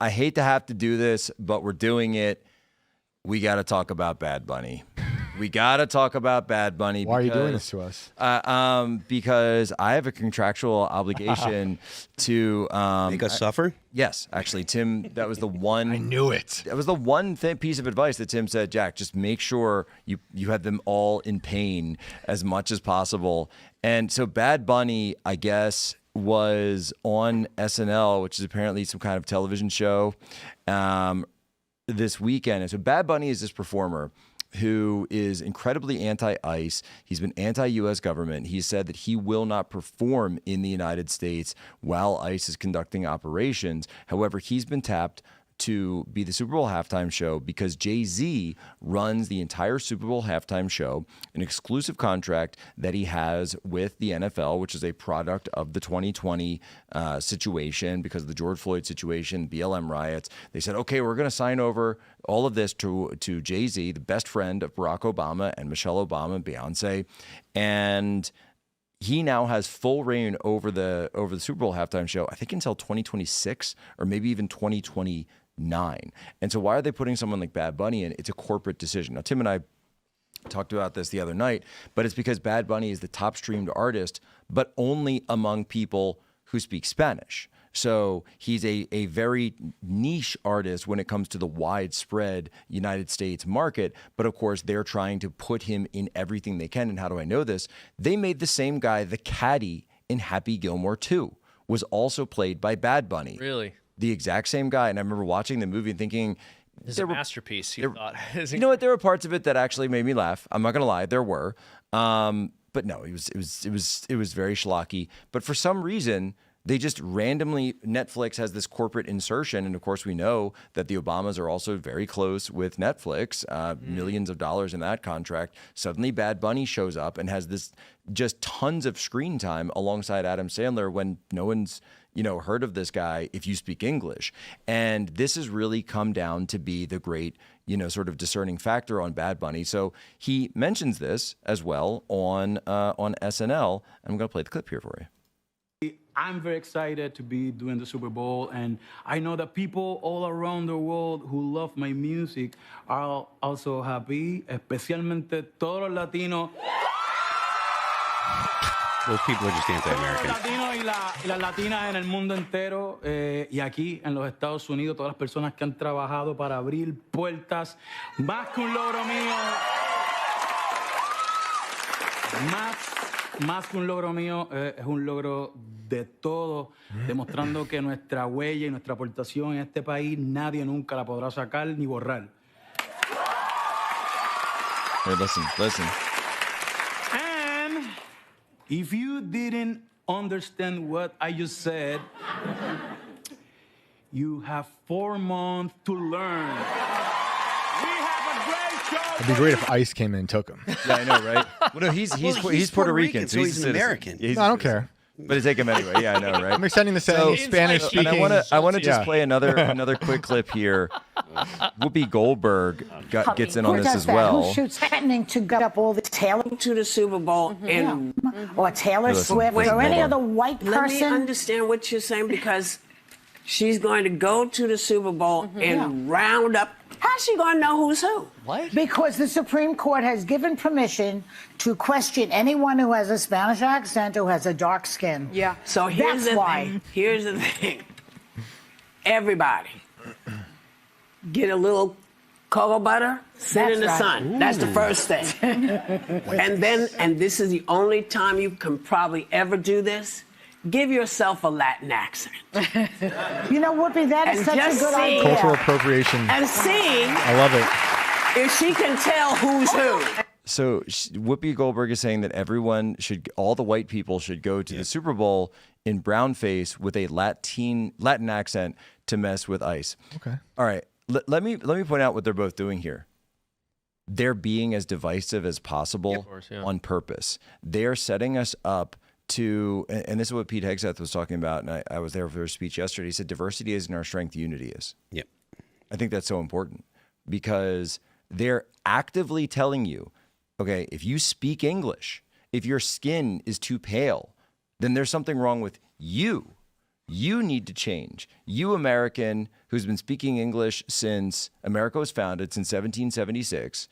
I hate to have to do this, but we're doing it. We got to talk about Bad Bunny. We got to talk about Bad Bunny. Why are you doing this to us? Because I have a contractual obligation to make us suffer. Yes, actually, Tim. That was the one. I knew it. That was the one piece of advice that Tim said. Jack, just make sure you have them all in pain as much as possible. And so Bad Bunny, I guess, was on SNL, which is apparently some kind of television show, this weekend. And so Bad Bunny is this performer who is incredibly anti-ICE. He's been anti-U.S. government. He said that he will not perform in the United States while ICE is conducting operations. However, he's been tapped to be the Super Bowl halftime show because Jay-Z runs the entire Super Bowl halftime show, an exclusive contract that he has with the NFL, which is a product of the 2020 situation because of the George Floyd situation, BLM riots. They said, okay, we're going to sign over all of this to Jay-Z, the best friend of Barack Obama and Michelle Obama and Beyonce. And he now has full reign over the Super Bowl halftime show, I think until 2026 or maybe even 2029. And so why are they putting someone like Bad Bunny in? It's a corporate decision. Now, Tim and I talked about this the other night, but it's because Bad Bunny is the top streamed artist, but only among people who speak Spanish. So he's a very niche artist when it comes to the widespread United States market. But of course, they're trying to put him in everything they can. And how do I know this? They made the same guy, the caddy in Happy Gilmore 2, was also played by Bad Bunny. Really? The exact same guy. And I remember watching the movie and thinking, it's a masterpiece. You thought. You know what? There were parts of it that actually made me laugh. I'm not going to lie. There were. But no, it was very schlocky. But for some reason, they just randomly, Netflix has this corporate insertion. And of course, we know that the Obamas are also very close with Netflix, millions of dollars in that contract. Suddenly Bad Bunny shows up and has this just tons of screen time alongside Adam Sandler when no one's, heard of this guy if you speak English. And this has really come down to be the great, sort of discerning factor on Bad Bunny. So he mentions this as well on SNL. I'm going to play the clip here for you. I'm very excited to be doing the Super Bowl, and I know that people all around the world who love my music are also happy, especialmente todos los latinos. Those people are just anti-American. Los latinos y las latinas en el mundo entero y aquí en los Estados Unidos, todas las personas que han trabajado para abrir puertas, más que un logro mío, más que un logro mío, es un logro de todos, demostrando que nuestra huella y nuestra aportación en este país nadie nunca la podrá sacar ni borrar. Hey, listen. And if you didn't understand what I just said, you have 4 months to learn. It'd be great if ICE came in and took him. Yeah, I know, right? Well, no, he's Puerto Rican, so he's an American. Yeah, No, I don't care. But to take him anyway. Yeah, I know, right? I'm extending the same Spanish speaking. And I want to just play another quick clip here. Whoopi Goldberg gets in on this as well. Who shoots threatening to go up all the Taylor to the Super Bowl or Taylor Swift or any other white person? Let me understand what you're saying, because she's going to go to the Super Bowl and round up. How's she going to know who's who? What? Because the Supreme Court has given permission to question anyone who has a Spanish accent or has a dark skin. Yeah. So here's the thing. Here's the thing. Everybody, get a little cocoa butter, sit in the sun. Ooh. That's the first thing. and this is the only time you can probably ever do this. Give yourself a Latin accent. Whoopi, that is such a good idea. Cultural appropriation. And see. I love it. If she can tell who's who. So Whoopi Goldberg is saying that all the white people should go to the Super Bowl in brown face with a Latin accent to mess with ICE. Okay. All right. Let me point out what they're both doing here. They're being as divisive as possible on purpose. They're setting us up to, and this is what Pete Hegseth was talking about, and I was there for his speech yesterday. He said, diversity isn't our strength, unity is. Yep. I think that's so important because they're actively telling you, okay, if you speak English, if your skin is too pale, then there's something wrong with you. You need to change. You American who's been speaking English since America was founded, since 1776,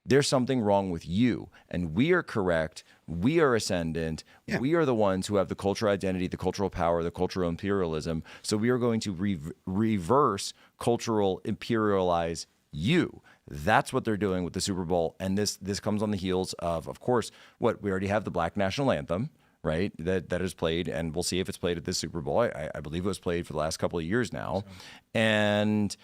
there's something wrong with you. And we are correct. We are ascendant. Yeah. We are the ones who have the cultural identity, the cultural power, the cultural imperialism. So we are going to reverse cultural imperialize you. That's what they're doing with the Super Bowl. And this comes on the heels of course, what we already have, the Black National Anthem, right? That is played, and we'll see if it's played at this Super Bowl. I believe it was played for the last couple of years now. And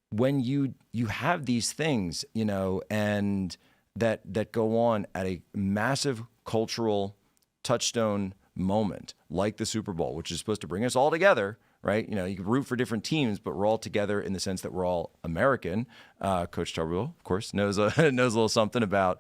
when you have these things, and that go on at a massive cultural touchstone moment like the Super Bowl, which is supposed to bring us all together, right? You can root for different teams, but we're all together in the sense that we're all American. Coach Tarbell, of course, knows a little something about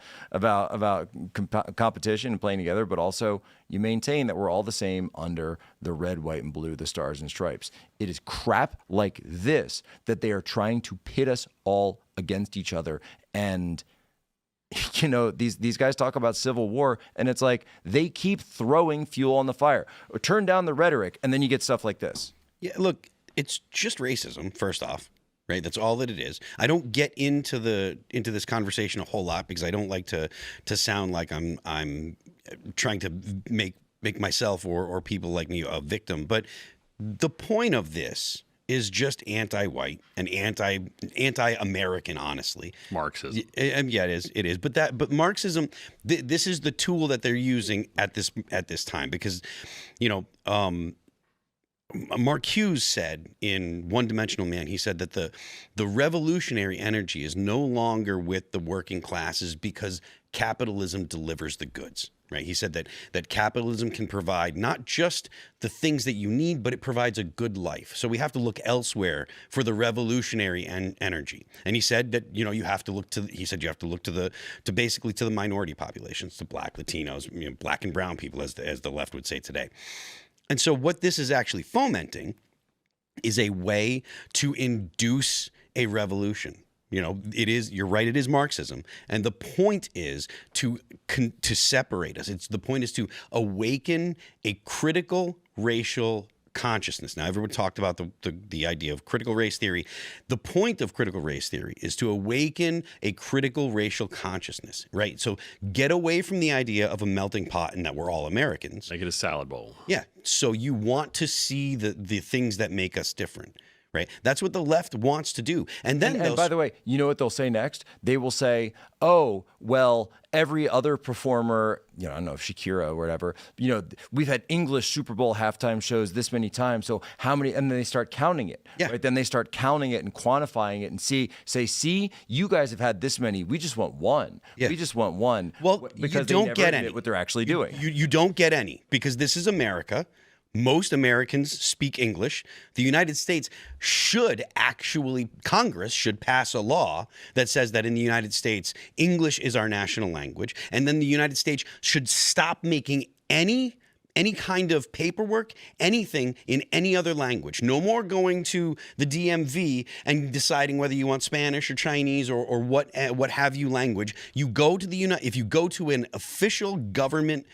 competition and playing together, but also you maintain that we're all the same under the red, white, and blue, the stars and stripes. It is crap like this that they are trying to pit us all against each other. And these guys talk about civil war, and it's like they keep throwing fuel on the fire. Or turn down the rhetoric, and then you get stuff like this. Yeah, look, it's just racism, first off, right? That's all that it is. I don't get into this conversation a whole lot because I don't like to sound like I'm trying to make myself or people like me a victim. But the point of this is just anti-white and anti-American, honestly. Marxism. Yeah, it is. But Marxism, this is the tool that they're using at this time because, Mark Hughes said in One Dimensional Man, he said that the revolutionary energy is no longer with the working classes because capitalism delivers the goods. Right. He said that capitalism can provide not just the things that you need, but it provides a good life. So we have to look elsewhere for the revolutionary energy. And he said that, you have to look to basically to the minority populations, to Black, Latinos, Black and brown people, as the left would say today. And so what this is actually fomenting is a way to induce a revolution. It is, you're right, it is Marxism. And the point is to separate us. The point is to awaken a critical racial consciousness. Now, everyone talked about the idea of critical race theory. The point of critical race theory is to awaken a critical racial consciousness, right? So get away from the idea of a melting pot and that we're all Americans. Make it a salad bowl. Yeah. So you want to see the things that make us different. Right. That's what the left wants to do. And then, by the way, you know what they'll say next? They will say, oh, well, every other performer, I don't know if Shakira or whatever, we've had English Super Bowl halftime shows this many times. So how many? And then they start counting it. Yeah. Right. Then they start counting it and quantifying it and see, you guys have had this many. We just want one. Yeah. We just want one. Well, because you don't get any. What they're actually doing. You don't get any because this is America. Most Americans speak English. The United States Congress should pass a law that says that in the United States, English is our national language. And then the United States should stop making any kind of paperwork, anything in any other language. No more going to the DMV and deciding whether you want Spanish or Chinese or what have you language. You go to if you go to an official government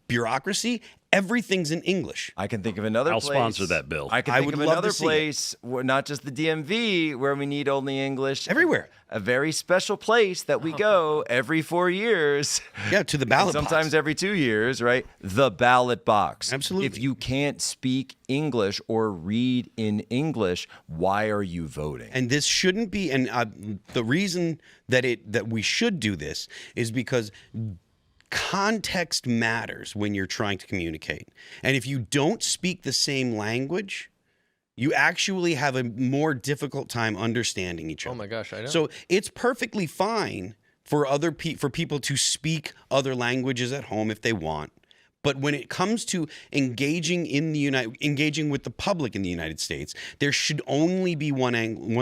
bureaucracy, everything's in English. I can think of another place. I'll sponsor that bill. I can think of another place, not just the DMV, where we need only English. Everywhere. A very special place that we go every 4 years. Yeah, to the ballot box. Sometimes every 2 years, right? The ballot box. Absolutely. If you can't speak English or read in English, why are you voting? And this shouldn't be, and the reason that we should do this is because context matters when you're trying to communicate. And if you don't speak the same language, you actually have a more difficult time understanding each other. Oh my gosh, I know. So it's perfectly fine for for people to speak other languages at home if they want. But when it comes to engaging with the public in the United States, there should only be one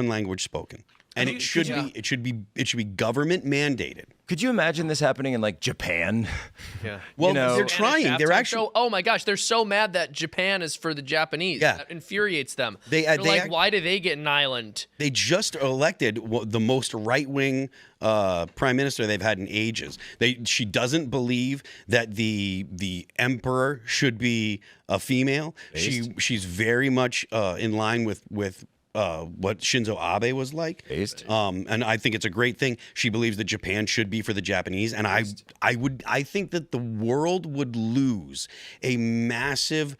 language spoken. And it should be government mandated. Could you imagine this happening in like Japan? Yeah. Well, know, they're trying. They're actually. Oh my gosh, they're so mad that Japan is for the Japanese. Yeah. That infuriates them. They're like, why do they get an island? They just elected the most right-wing prime minister they've had in ages. She doesn't believe that the emperor should be a female. She's very much in line with what Shinzo Abe was like. And I think it's a great thing. She believes that Japan should be for the Japanese. And I think that the world would lose a massive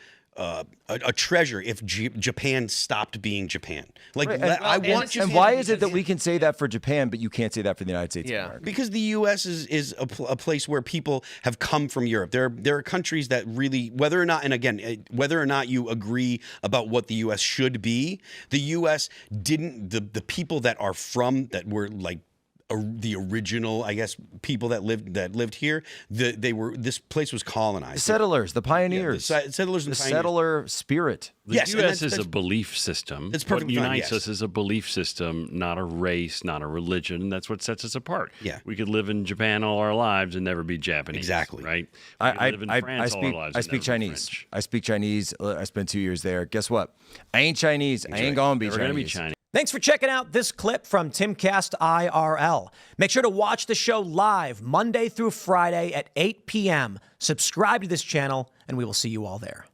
a treasure if Japan stopped being Japan. Like I want Japan. And why is it that we can say that for Japan, but you can't say that for the United States of America? Because the U.S. is a place where people have come from Europe. There are countries that really, whether or not you agree about what the U.S. should be, the U.S. didn't. The people that were like the original, I guess, people that lived here. This place was colonized. The settlers, the pioneers, the settlers, and the settler spirit. The U.S. is a belief system. It's perfectly what fine, unites yes. us is a belief system, not a race, not a religion. And that's what sets us apart. Yeah. We could live in Japan all our lives and never be Japanese. Exactly. Right? I I speak Chinese. I speak Chinese. I spent 2 years there. Guess what? I ain't Chinese. I ain't gonna be Never Chinese. gonna be Chinese. Thanks for checking out this clip from Timcast IRL. Make sure to watch the show live Monday through Friday at 8 p.m. Subscribe to this channel, and we will see you all there.